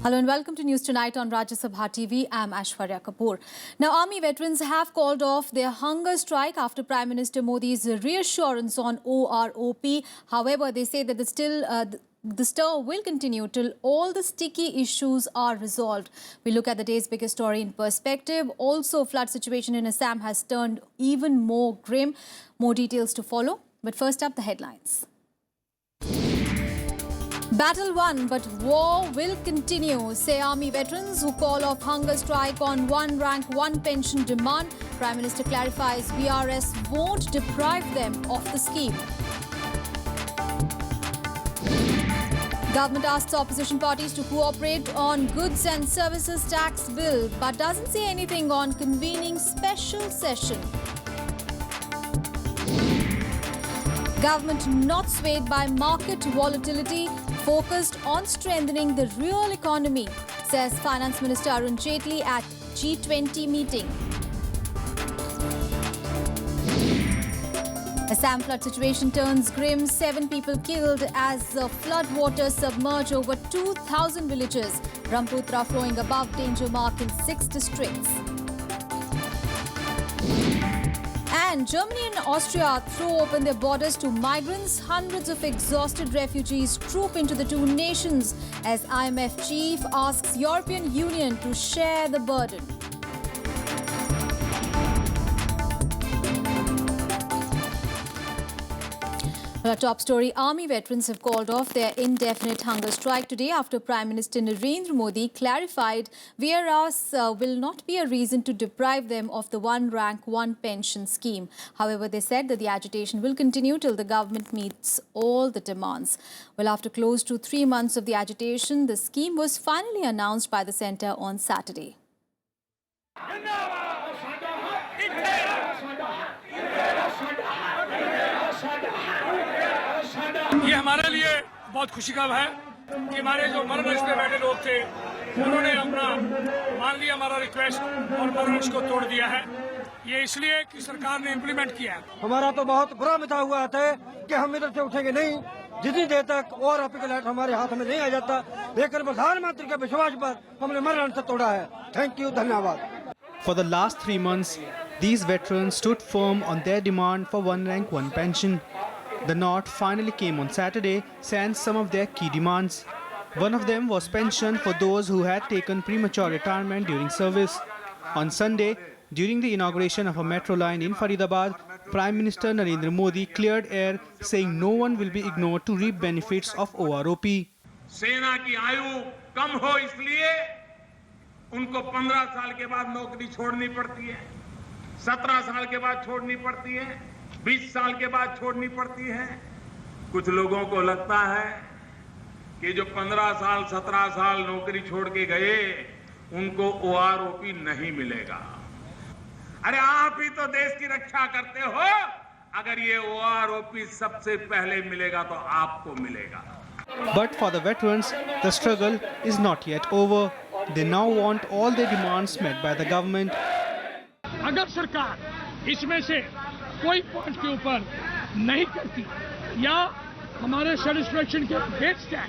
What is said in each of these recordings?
Hello and welcome to News Tonight on Rajya Sabha TV. I'm Aishwarya Kapoor. Now, army veterans have called off their hunger strike after Prime Minister Modi's reassurance on OROP. However, they say that the stir will continue till all the sticky issues are resolved. We look at the day's biggest story in perspective. Also, flood situation in Assam has turned even more grim. More details to follow. But first up, the headlines. Battle won, but war will continue, say army veterans who call off hunger strike on one rank, one pension demand. Prime Minister clarifies BRS won't deprive them of the scheme. Government asks opposition parties to cooperate on goods and services tax bill, but doesn't say anything on convening special session. Government not swayed by market volatility, focused on strengthening the real economy, says Finance Minister Arun Jaitley at G20 meeting. Assam flood situation turns grim. 7 people killed as flood waters submerge over 2,000 villages. Brahmaputra flowing above danger mark in 6 districts. And Germany and Austria throw open their borders to migrants. Hundreds of exhausted refugees troop into the two nations as IMF chief asks European Union to share the burden. Our top story, army veterans have called off their indefinite hunger strike today after Prime Minister Narendra Modi clarified VRS will not be a reason to deprive them of the one rank, one pension scheme. However, they said that the agitation will continue till the government meets all the demands. Well, after close to 3 months of the agitation, the scheme was finally announced by the centre on Saturday. ये हमारे लिए बहुत खुशी का है कि हमारे जो मरण लिस्ट पे बैठे लोग थे उन्होंने अपना मान लिया हमारा रिक्वेस्ट और मरण लिस्ट को तोड़ दिया है। ये इसलिए कि सरकार ने इम्प्लीमेंट किया है। हमारा तो बहुत बुरा मिथा हुआ था कि हम इधर से उठेंगे नहीं जितनी देर तक और लाइट हमारे हाथ में नहीं आ जाता, लेकिन प्रधानमंत्री के विश्वास पर हमने मरण से तोड़ा है। थैंक यू, धन्यवाद। For the last 3 months, these veterans stood firm on their demand for one rank, one pension. The nod finally came on Saturday, sans some of their key demands. One of them was pension for those who had taken premature retirement during service. On Sunday, during the inauguration of a metro line in Faridabad, Prime Minister Narendra Modi cleared air, saying no one will be ignored to reap benefits of OROP. सेना की आयु कम हो इसलिए उनको 15 साल के बाद नौकरी छोड़नी पड़ती है, 17 साल के बाद छोड़नी पड़ती है, 20 साल के बाद छोड़नी पड़ती है। कुछ लोगों को लगता है कि जो 15 साल 17 साल नौकरी छोड़ के गए उनको ओआरओपी नहीं मिलेगा। अरे आप ही तो देश की रक्षा करते हो, अगर ये ओआरओपी सबसे पहले मिलेगा तो आपको मिलेगा। But for the veterans, the struggle is not yet over. They now want all their demands met by the government. अगर सरकार इसमें से कोई पॉइंट के ऊपर नहीं करती या हमारे सेटिस्फेक्शन के बेस्ड है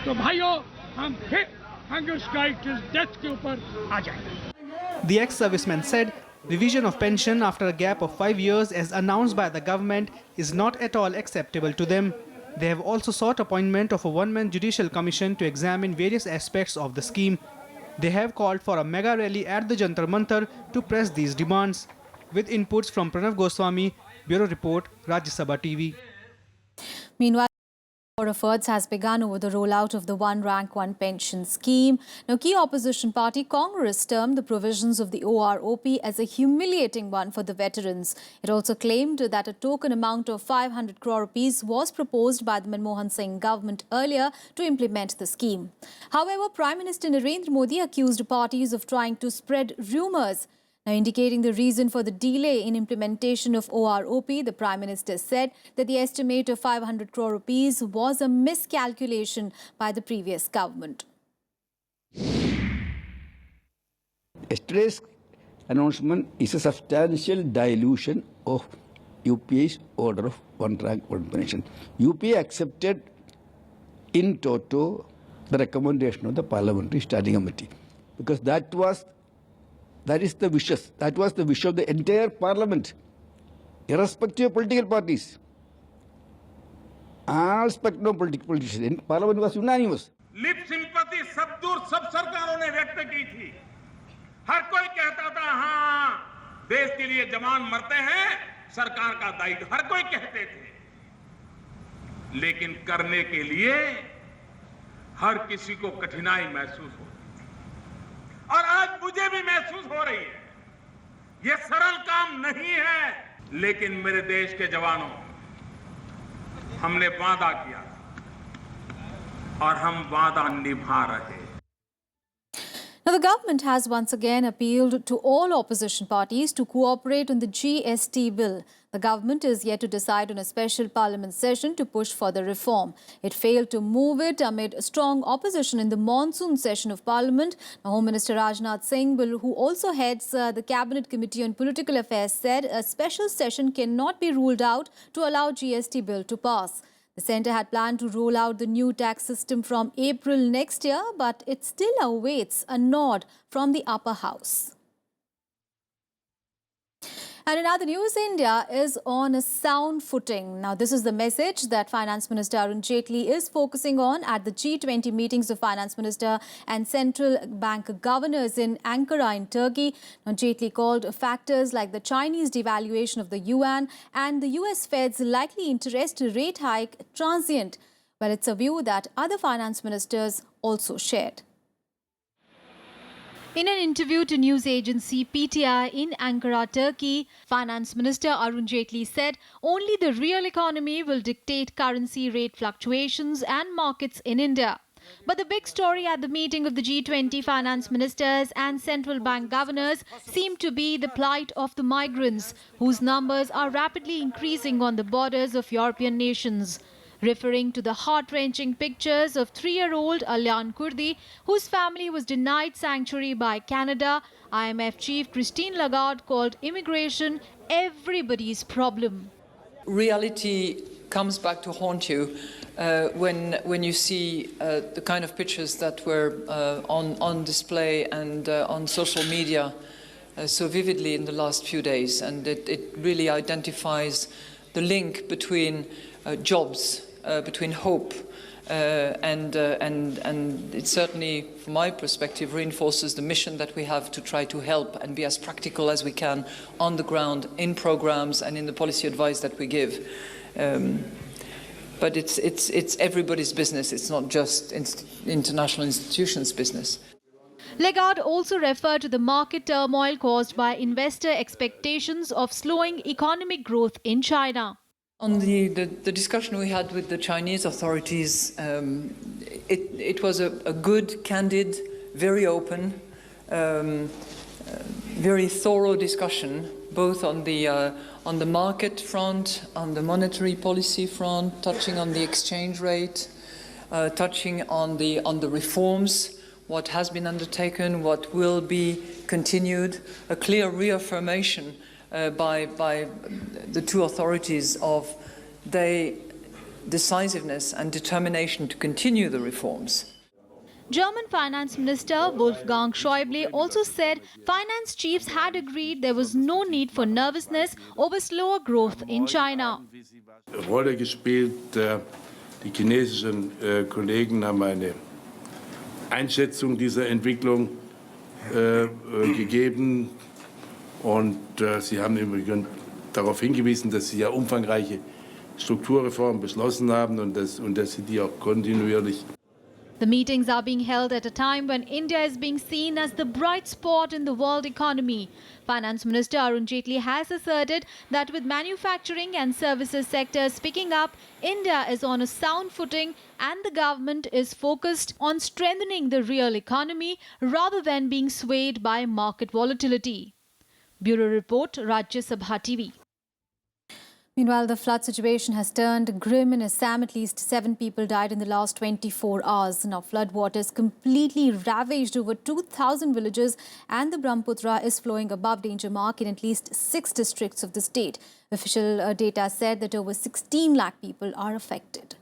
तो भाइयों हम फिर हंगर स्ट्राइक डेथ के ऊपर आ जाएंगे। The ex-serviceman said revision of pension after a gap of 5 years as announced by the government is not at all acceptable to them. They have also sought appointment of a one-man judicial commission to examine various aspects of the scheme. They have called for a mega rally at the Jantar Mantar to press these demands. With inputs from Pranav Goswami, Bureau Report, Rajya Sabha TV. Meanwhile, war efforts has begun over the rollout of the one rank, one pension scheme. Now, key opposition party Congress termed the provisions of the OROP as a humiliating one for the veterans. It also claimed that a token amount of 500 crore rupees was proposed by the Manmohan Singh government earlier to implement the scheme. However, Prime Minister Narendra Modi accused parties of trying to spread rumours. Now, indicating the reason for the delay in implementation of OROP, the Prime Minister said that the estimate of 500 crore rupees was a miscalculation by the previous government. Yesterday's announcement is a substantial dilution of UPA's order of one rank, one pension. UPA accepted in toto the recommendation of the Parliamentary Standing Committee, because that was the wish of the entire Parliament, irrespective of political parties. All spectrum of politicians in Parliament was unanimous. Lip sympathy सब दूर सब सरकारों ने व्यक्त की थी. हर कोई कहता था हाँ देश के लिए जवान मरते हैं, सरकार का दायित्व, हर कोई कहते थे. लेकिन करने के लिए हर किसी को कठिनाई महसूस होती और आज मुझे भी महसूस हो रही है. ये सरल काम नहीं है, लेकिन मेरे देश के जवानों, हमने वादा किया और हम वादा निभा रहे हैं. Now, the government has once again appealed to all opposition parties to cooperate on the GST Bill. The government is yet to decide on a special parliament session to push for the reform. It failed to move it amid strong opposition in the monsoon session of Parliament. Now, Home Minister Rajnath Singh, who also heads the Cabinet Committee on Political Affairs, said a special session cannot be ruled out to allow GST Bill to pass. The centre had planned to roll out the new tax system from April next year, but it still awaits a nod from the upper house. And in other news, India is on a sound footing. Now, this is the message that Finance Minister Arun Jaitley is focusing on at the G20 meetings of Finance Minister and Central Bank governors in Ankara in Turkey. Now, Jaitley called factors like the Chinese devaluation of the yuan and the US Fed's likely interest rate hike transient. But it's a view that other finance ministers also shared. In an interview to news agency PTI in Ankara, Turkey, Finance Minister Arun Jaitley said only the real economy will dictate currency rate fluctuations and markets in India. But the big story at the meeting of the G20 finance ministers and central bank governors seemed to be the plight of the migrants, whose numbers are rapidly increasing on the borders of European nations. Referring to the heart-wrenching pictures of 3-year-old Alyan Kurdi, whose family was denied sanctuary by Canada, IMF chief Christine Lagarde called immigration everybody's problem. Reality comes back to haunt you when you see the kind of pictures that were on display and on social media so vividly in the last few days. And it really identifies the link between jobs, between hope, and it certainly, from my perspective, reinforces the mission that we have to try to help and be as practical as we can on the ground, in programs and in the policy advice that we give. But it's everybody's business. It's not just international institutions' business. Lagarde also referred to the market turmoil caused by investor expectations of slowing economic growth in China. On the discussion we had with the Chinese authorities, it was a good, candid, very open, very thorough discussion, both on the market front, on the monetary policy front, touching on the exchange rate, touching on the reforms, what has been undertaken, what will be continued, a clear reaffirmation by the two authorities of their decisiveness and determination to continue the reforms. German Finance Minister Wolfgang Schäuble also said finance chiefs had agreed there was no need for nervousness over slower growth in China. Rolle gespielt. Die chinesischen Kollegen haben eine Einschätzung dieser Entwicklung gegeben. Und Sie haben übrigens darauf hingewiesen, dass Sie ja umfangreiche Strukturreformen beschlossen haben und dass Sie die auch kontinuierlich. The meetings are being held at a time when India is being seen as the bright spot in the world economy. Finance Minister Arun Jaitley has asserted that with manufacturing and services sectors picking up, India is on a sound footing and the government is focused on strengthening the real economy rather than being swayed by market volatility. Bureau Report, Rajya Sabha TV. Meanwhile, the flood situation has turned grim in Assam. At least 7 people died in the last 24 hours. Now, floodwaters completely ravaged over 2,000 villages and the Brahmaputra is flowing above danger mark in at least 6 districts of the state. Official data said that over 16 lakh people are affected.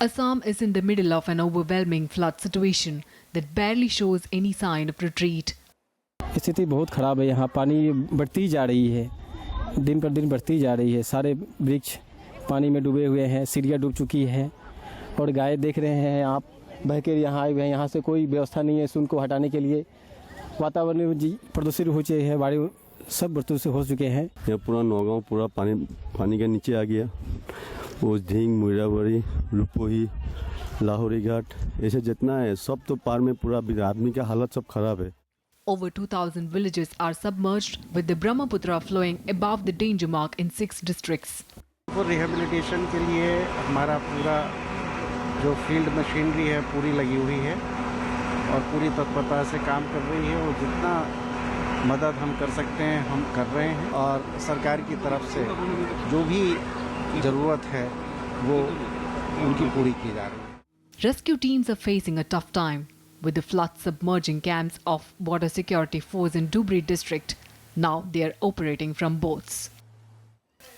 Assam is in the middle of an overwhelming flood situation that barely shows any sign of retreat. स्थिति बहुत ख़राब है। यहाँ पानी बढ़ती जा रही है, दिन पर दिन बढ़ती जा रही है। सारे वृक्ष पानी में डूबे हुए हैं, सीढ़ियाँ डूब चुकी हैं और गाय देख रहे हैं आप बह के यहाँ आए हुए हैं। यहाँ से कोई व्यवस्था नहीं है उनको हटाने के लिए। वातावरण प्रदूषित हो चुके हैं, वायु सब प्रदूषित हो चुके हैं। यहाँ पूरा नौगांव पूरा पानी के नीचे आ गया। वो ढींग, मुराबरी, लुपोही, लाहौरी घाट ऐसे जितना है सब तो पार में पूरा आदमी का हालत सब खराब है। Over 2,000 villages are submerged, with the Brahmaputra flowing above the danger mark in 6 districts. वो रिहेबिलिटेशन के लिए हमारा पूरा जो फील्ड मशीनरी है पूरी लगी हुई है और पूरी तत्परता से काम कर रही है और जितना मदद हम कर सकते हैं हम कर रहे हैं और सरकार की तरफ से जो भी ज़रूरत है वो उनकी पूरी की जा रही है। Rescue teams are facing a tough time, with the flood submerging camps of Border Security Force in Dhubri district. Now they are operating from boats.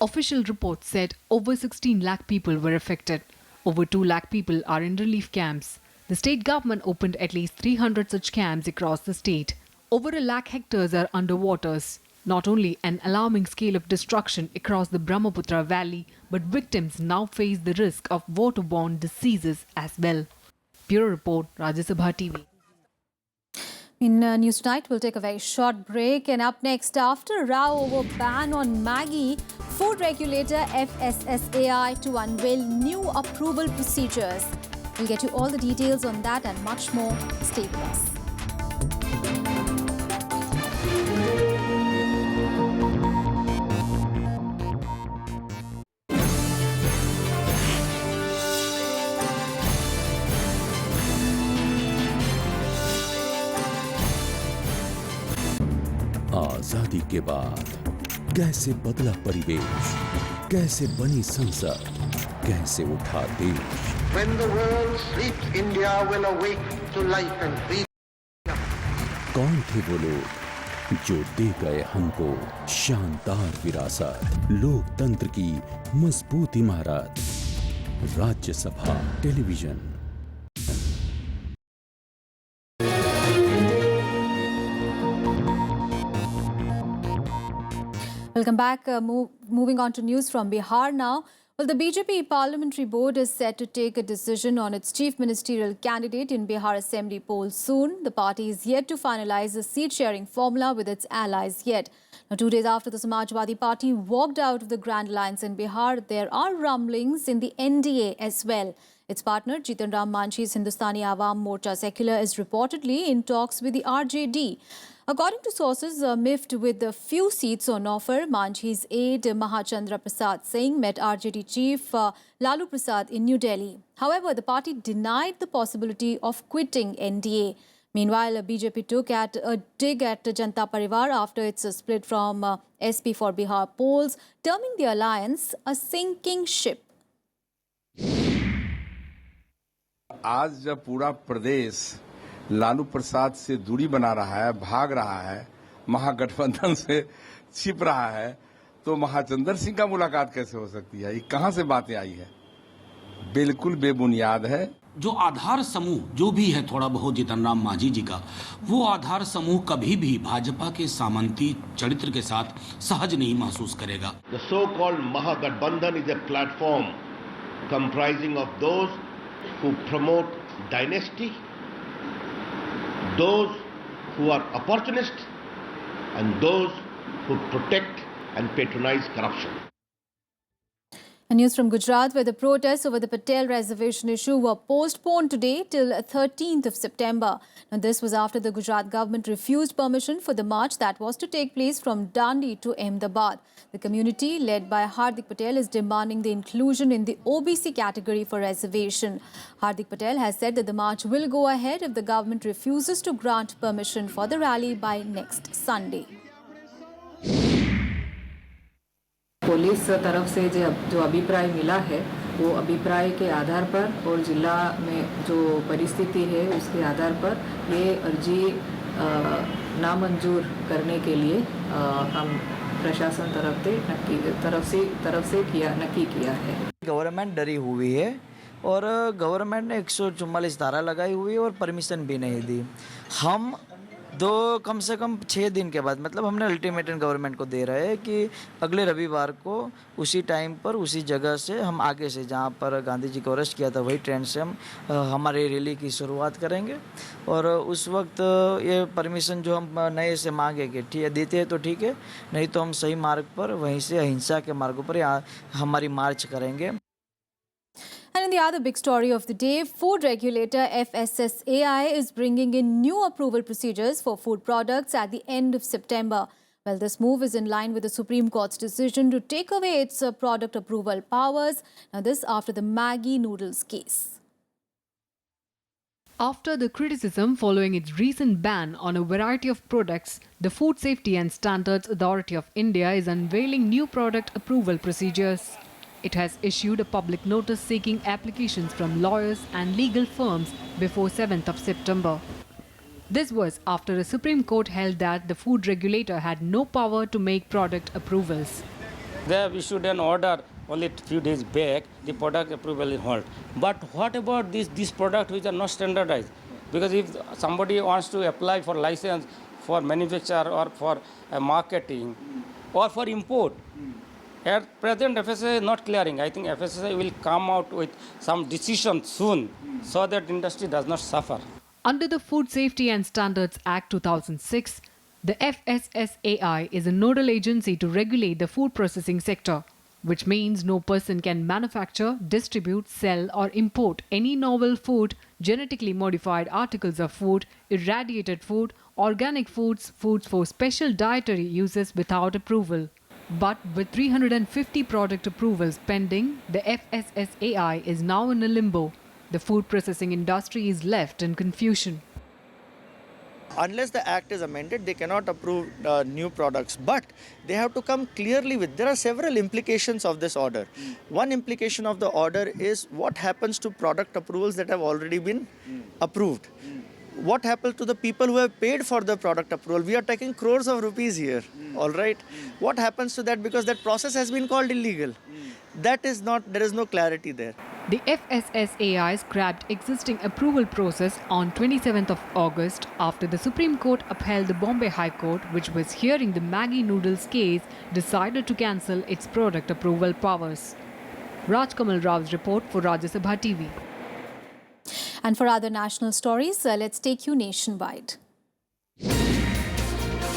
Official reports said over 16 lakh people were affected. Over 2 lakh people are in relief camps. The state government opened at least 300 such camps across the state. Over 1 lakh hectares are underwaters. Not only an alarming scale of destruction across the Brahmaputra valley, but victims now face the risk of waterborne diseases as well. Bureau Report, Rajya Sabha TV. In News Tonight, we'll take a very short break. And up next, after a row over ban on Maggi, food regulator FSSAI to unveil new approval procedures. We'll get you all the details on that and much more. Stay with us. आजादी के बाद कैसे बदला परिवेश, कैसे बनी संसद, कैसे उठा देश। When the world sleeps, India will awake to life and freedom. कौन थे वो लोग जो दे गए हमको शानदार विरासत, लोकतंत्र की मजबूत इमारत। Rajya Sabha television. Welcome back. Moving on to news from Bihar now. Well, the BJP Parliamentary Board is set to take a decision on its chief ministerial candidate in Bihar Assembly poll soon. The party is yet to finalize the seat-sharing formula with its allies yet. Now, 2 days after the Samajwadi Party walked out of the Grand Alliance in Bihar, there are rumblings in the NDA as well. Its partner, Jitan Ram Manchi's Hindustani Awam Morcha Secular, is reportedly in talks with the RJD. According to sources miffed with the few seats on offer, Manchi's aide Mahachandra Prasad Singh met RJD chief Lalu Prasad in New Delhi. However, the party denied the possibility of quitting NDA. Meanwhile, BJP took a dig at Janata Parivar after its split from SP for Bihar polls, terming the alliance a sinking ship. आज जब पूरा प्रदेश लालू प्रसाद से दूरी बना रहा है, भाग रहा है, महागठबंधन से छिप रहा है, तो महाचंद्र सिंह का मुलाकात कैसे हो सकती है? ये कहां से बातें आई है? बिल्कुल बेबुनियाद है। जो आधार समूह जो भी है थोड़ा बहुत जीतन राम मांझी जी का, वो आधार समूह कभी भी भाजपा के सामंती चरित्र के साथ सहज नहीं महसूस करेगा। The so-called Mahagठबंधन is a platform comprising of those who promote dynasty, those who are opportunists, and those who protect and patronize corruption. And news from Gujarat, where the protests over the Patel reservation issue were postponed today till 13th of September. Now, this was after the Gujarat government refused permission for the march that was to take place from Dandi to Ahmedabad. The community, led by Hardik Patel, is demanding the inclusion in the OBC category for reservation. Hardik Patel has said that the march will go ahead if the government refuses to grant permission for the rally by next Sunday. Police तरफ से जो अभिप्राय मिला है वो अभिप्राय के आधार पर और जिला में जो परिस्थिति है उसके आधार पर ये अर्जी नामंजूर करने के लिए हम प्रशासन तरफ से नक्की किया है। गवर्नमेंट डरी हुई है और गवर्नमेंट ने 144 धारा लगाई हुई है और परमिशन भी नहीं दी। हम कम से कम 6 दिन के बाद, मतलब हमने अल्टीमेटम गवर्नमेंट को दे रहे हैं कि अगले रविवार को उसी टाइम पर उसी जगह से हम आगे से जहां पर गांधी जी को अरेस्ट किया था वही ट्रेन से हम हमारी रैली की शुरुआत करेंगे। और उस वक्त ये परमिशन जो हम नए से मांगेंगे, ठीक है, देते हैं तो ठीक है, नहीं तो हम सही मार्ग पर वहीं से अहिंसा के मार्गों पर हमारी मार्च करेंगे। And in the other big story of the day, food regulator FSSAI is bringing in new approval procedures for food products at the end of September. Well, this move is in line with the Supreme Court's decision to take away its product approval powers. Now, this after the Maggi noodles case. After the criticism following its recent ban on a variety of products, the Food Safety and Standards Authority of India is unveiling new product approval procedures. It has issued a public notice seeking applications from lawyers and legal firms before 7th of September. This was after a Supreme Court held that the food regulator had no power to make product approvals. They have issued an order only a few days back, the product approval is halt. But what about these products which are not standardized? Because if somebody wants to apply for license for manufacture or for marketing or for import, at present FSSAI is not clearing. I think FSSAI will come out with some decision soon so that industry does not suffer. Under the Food Safety and Standards Act 2006, the FSSAI is a nodal agency to regulate the food processing sector, which means no person can manufacture, distribute, sell or import any novel food, genetically modified articles of food, irradiated food, organic foods, foods for special dietary uses without approval. But with 350 product approvals pending, the FSSAI is now in a limbo. The food processing industry is left in confusion. Unless the act is amended, they cannot approve new products. But they have to come clearly with, there are several implications of this order. One implication of the order is what happens to product approvals that have already been approved. What happens to the people who have paid for the product approval? We are taking crores of rupees here, all right? What happens to that, because that process has been called illegal? That is not, there is no clarity there. The FSSAI scrapped existing approval process on 27th of August after the Supreme Court upheld the Bombay High Court, which was hearing the Maggi noodles case, decided to cancel its product approval powers. Rajkamal Rao's report for Rajya Sabha TV. And for other national stories, let's take you nationwide.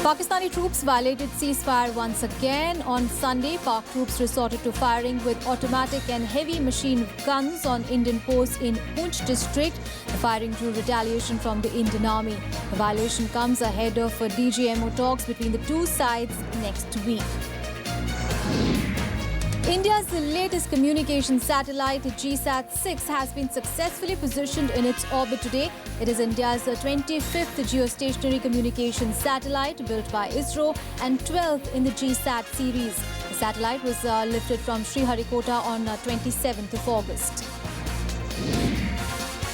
Pakistani troops violated ceasefire once again. On Sunday, Pak troops resorted to firing with automatic and heavy machine guns on Indian posts in Poonch district. The firing drew retaliation from the Indian army. The violation comes ahead of DGMO talks between the two sides next week. India's latest communication satellite, GSAT-6, has been successfully positioned in its orbit today. It is India's 25th geostationary communication satellite built by ISRO and 12th in the GSAT series. The satellite was lifted from Sriharikota on 27th of August.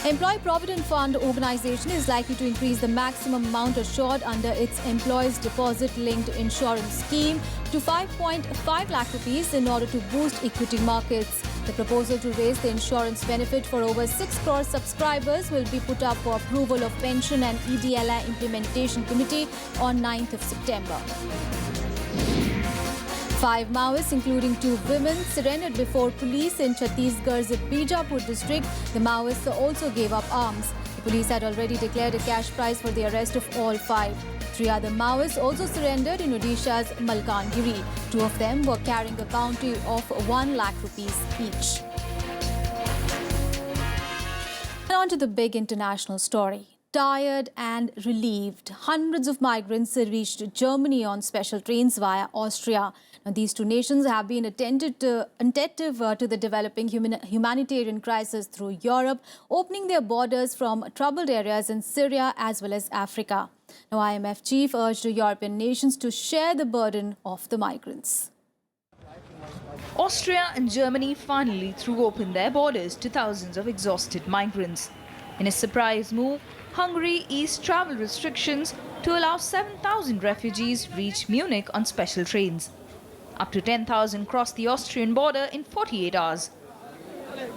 Employee Provident Fund Organisation is likely to increase the maximum amount assured under its employees' deposit-linked insurance scheme to 5.5 lakh rupees in order to boost equity markets. The proposal to raise the insurance benefit for over 6 crore subscribers will be put up for approval of Pension and EDLI Implementation Committee on 9th of September. 5 Maoists, including 2 women, surrendered before police in Chhattisgarh's Bijapur district. The Maoists also gave up arms. The police had already declared a cash prize for the arrest of all 5. 3 other Maoists also surrendered in Odisha's Malkangiri. 2 of them were carrying a bounty of 1 lakh rupees each. And on to the big international story. Tired and relieved, hundreds of migrants reached Germany on special trains via Austria. Now, these two nations have been attentive to the developing humanitarian crisis through Europe, opening their borders from troubled areas in Syria as well as Africa. Now, IMF chief urged European nations to share the burden of the migrants. Austria and Germany finally threw open their borders to thousands of exhausted migrants. In a surprise move, Hungary eased travel restrictions to allow 7,000 refugees reach Munich on special trains. Up to 10,000 crossed the Austrian border in 48 hours.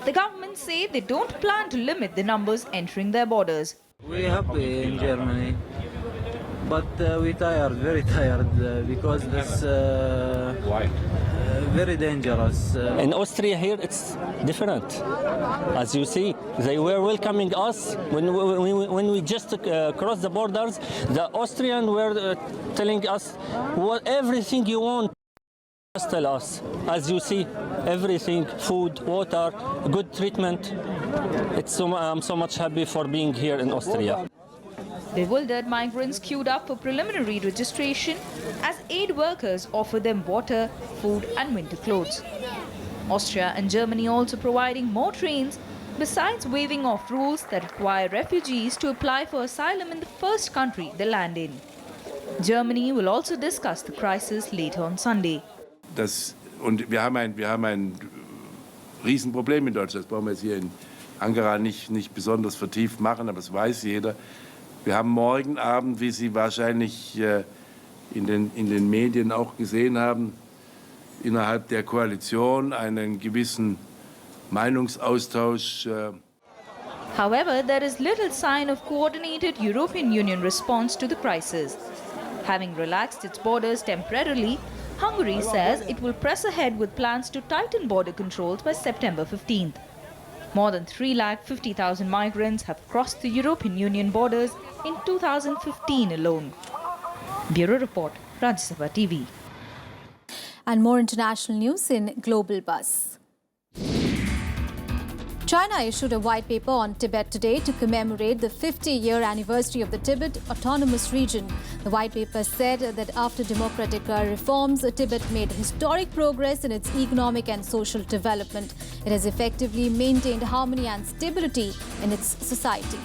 The government say they don't plan to limit the numbers entering their borders. We are happy in Germany, but we tired, very tired, because it's very dangerous. In Austria here it's different. As you see, they were welcoming us when we just crossed the borders. The Austrians were telling us everything you want. Just tell us. As you see, everything, food, water, good treatment. I'm so much happy for being here in Austria. Bewildered migrants queued up for preliminary registration as aid workers offer them water, food and winter clothes. Austria and Germany also providing more trains, besides waiving off rules that require refugees to apply for asylum in the first country they land in. Germany will also discuss the crisis later on Sunday. Und wir haben ein Riesenproblem in Deutschland. Das brauchen wir jetzt hier in Ankara nicht besonders vertieft machen, aber das weiß jeder. Wir haben morgen Abend, wie Sie wahrscheinlich in den Medien auch gesehen haben, innerhalb der Koalition einen gewissen Meinungsaustausch. However, there is little sign of coordinated European Union response to the crisis. Having relaxed its borders temporarily, Hungary says it will press ahead with plans to tighten border controls by September 15th. More than 350,000 migrants have crossed the European Union borders in 2015 alone. Bureau Report, Rajya Sabha TV. And more international news in Global Buzz. China issued a white paper on Tibet today to commemorate the 50-year anniversary of the Tibet Autonomous Region. The white paper said that after democratic reforms, Tibet made historic progress in its economic and social development. It has effectively maintained harmony and stability in its society.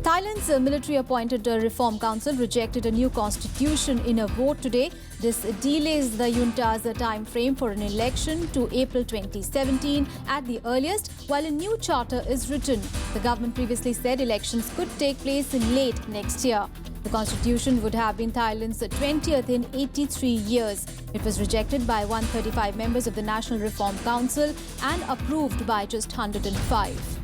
Thailand's military-appointed Reform Council rejected a new constitution in a vote today. This delays the junta's time frame for an election to April 2017 at the earliest, while a new charter is written. The government previously said elections could take place in late next year. The constitution would have been Thailand's 20th in 83 years. It was rejected by 135 members of the National Reform Council and approved by just 105.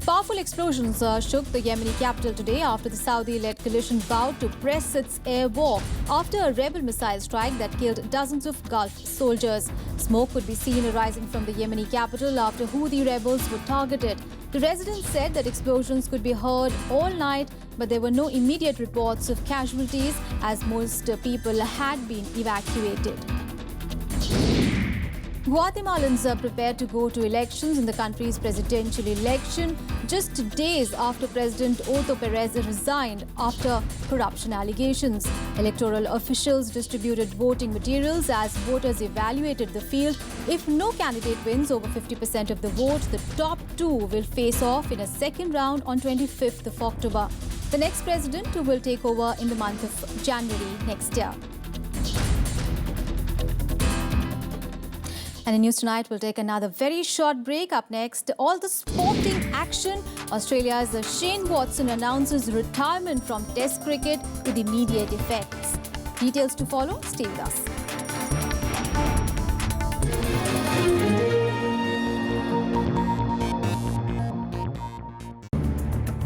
Powerful explosions shook the Yemeni capital today after the Saudi-led coalition vowed to press its air war after a rebel missile strike that killed dozens of Gulf soldiers. Smoke could be seen arising from the Yemeni capital after Houthi rebels were targeted. The residents said that explosions could be heard all night, but there were no immediate reports of casualties as most people had been evacuated. Guatemalans are prepared to go to elections in the country's presidential election just days after President Otto Perez resigned after corruption allegations. Electoral officials distributed voting materials as voters evaluated the field. If no candidate wins over 50% of the vote, the top two will face off in a second round on 25th of October. The next president will take over in the month of January next year. And in News Tonight, we'll take another very short break. Up next, all the sporting action. Australia's Shane Watson announces retirement from Test cricket with immediate effects. Details to follow. Stay with us.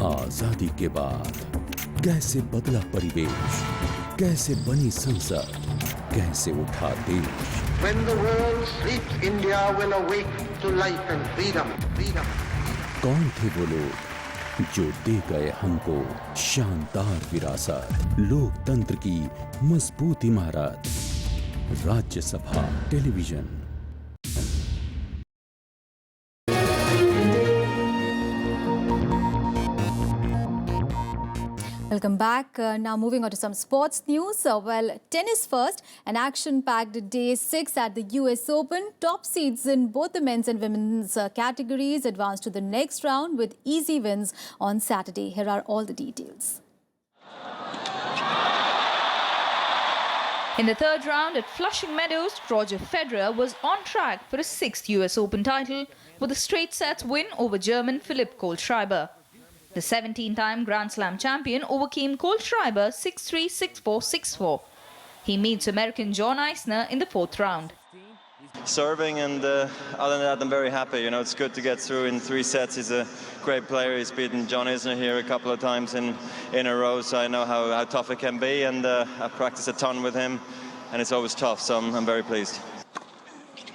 आजादी के बाद कैसे बदला परिवेश, कैसे बनी संसद, कैसे उठा देश। When the world sleeps, India will awake to life and freedom. कौन थे वो लोग जो दे गए हमको शानदार विरासत, लोकतंत्र की मजबूत इमारत। Rajya Sabha television. Welcome back. Now moving on to some sports news. Well, tennis first. An action-packed day 6 at the US Open. Top seeds in both the men's and women's categories advanced to the next round with easy wins on Saturday. Here are all the details. In the third round at Flushing Meadows, Roger Federer was on track for his 6th US Open title with a straight sets win over German Philipp Kohlschreiber. The 17-time Grand Slam champion overcame Kohlschreiber 6-3, 6-4, 6-4. He meets American John Isner in the 4th round. serving, and other than that, I'm very happy. You know, it's good to get through in 3 sets. He's a great player. He's beaten John Isner here a couple of times in a row, so I know how tough it can be, and I've practiced a ton with him, and it's always tough, so I'm very pleased.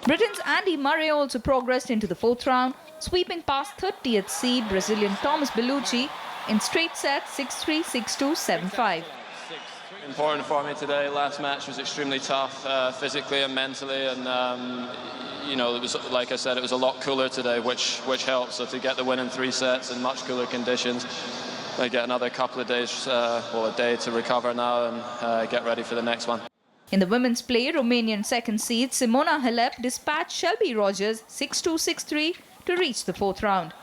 Britain's Andy Murray also progressed into the 4th round, sweeping past 30th seed Brazilian Thomas Bellucci in straight sets 6-3, 6-2, 7-5. Important for me today. Last match was extremely tough, physically and mentally, and you know, it was, like I said, it was a lot cooler today, which helped. So to get the win in 3 sets in much cooler conditions, I get another couple of days, a day to recover now and get ready for the next one. In the women's play, Romanian 2nd seed Simona Halep dispatched Shelby Rogers 6-2, 6-3 to reach the 4th round.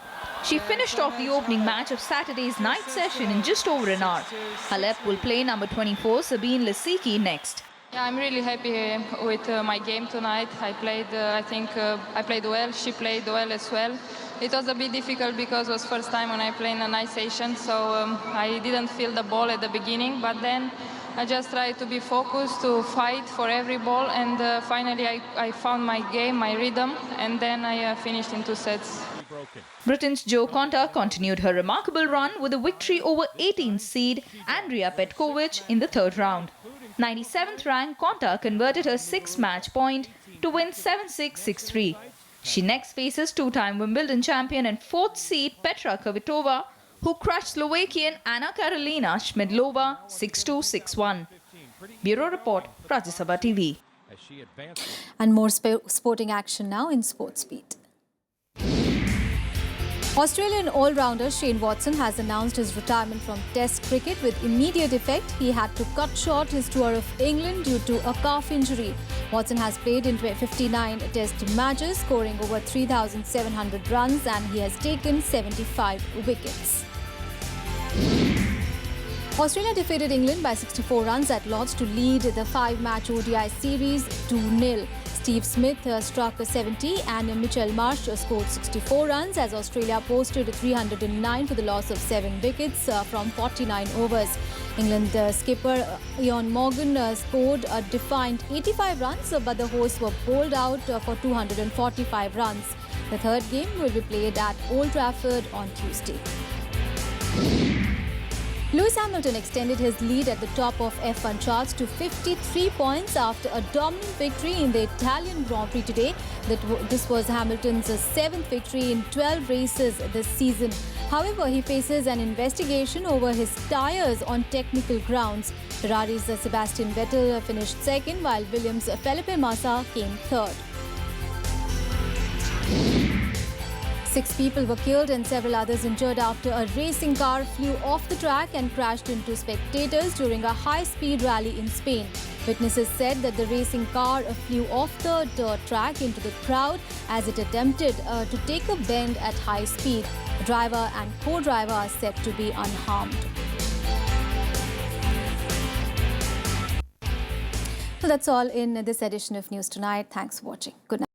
She finished off the opening match of Saturday's night session in just over an hour. Halep will play number 24 Sabine Lisicki next. Yeah, I'm really happy with my game tonight. I played, I played well. She played well as well. It was a bit difficult because it was first time when I played in a night session, so I didn't feel the ball at the beginning, but then I just tried to be focused, to fight for every ball, and finally I found my game, my rhythm, and then I finished in 2 sets. Britain's Jo Konta continued her remarkable run with a victory over 18th seed Andrea Petkovic in the 3rd round. 97th ranked Konta converted her 6th match point to win 7-6, 6-3. She next faces 2-time Wimbledon champion and 4th seed Petra Kvitova, who crushed Slovakian Anna Karolina Schmidlova 6-2, 6-1. Bureau Report, Rajya Sabha TV. And more sporting action now in Sports Beat. Australian all-rounder Shane Watson has announced his retirement from Test cricket with immediate effect. He had to cut short his tour of England due to a calf injury. Watson has played in 59 Test matches, scoring over 3,700 runs, and he has taken 75 wickets. Australia defeated England by 64 runs at Lord's to lead the 5-match ODI series 2-0. Steve Smith struck 70 and Mitchell Marsh scored 64 runs as Australia posted 309 for the loss of 7 wickets from 49 overs. England skipper Ian Morgan scored a defiant 85 runs, but the hosts were bowled out for 245 runs. The 3rd game will be played at Old Trafford on Tuesday. Lewis Hamilton extended his lead at the top of F1 charts to 53 points after a dominant victory in the Italian Grand Prix today. This was Hamilton's 7th victory in 12 races this season. However, he faces an investigation over his tyres on technical grounds. Ferrari's Sebastian Vettel finished 2nd, while Williams' Felipe Massa came 3rd. 6 people were killed and several others injured after a racing car flew off the track and crashed into spectators during a high-speed rally in Spain. Witnesses said that the racing car flew off the dirt track into the crowd as it attempted to take a bend at high speed. The driver and co-driver are said to be unharmed. So that's all in this edition of News Tonight. Thanks for watching. Good night.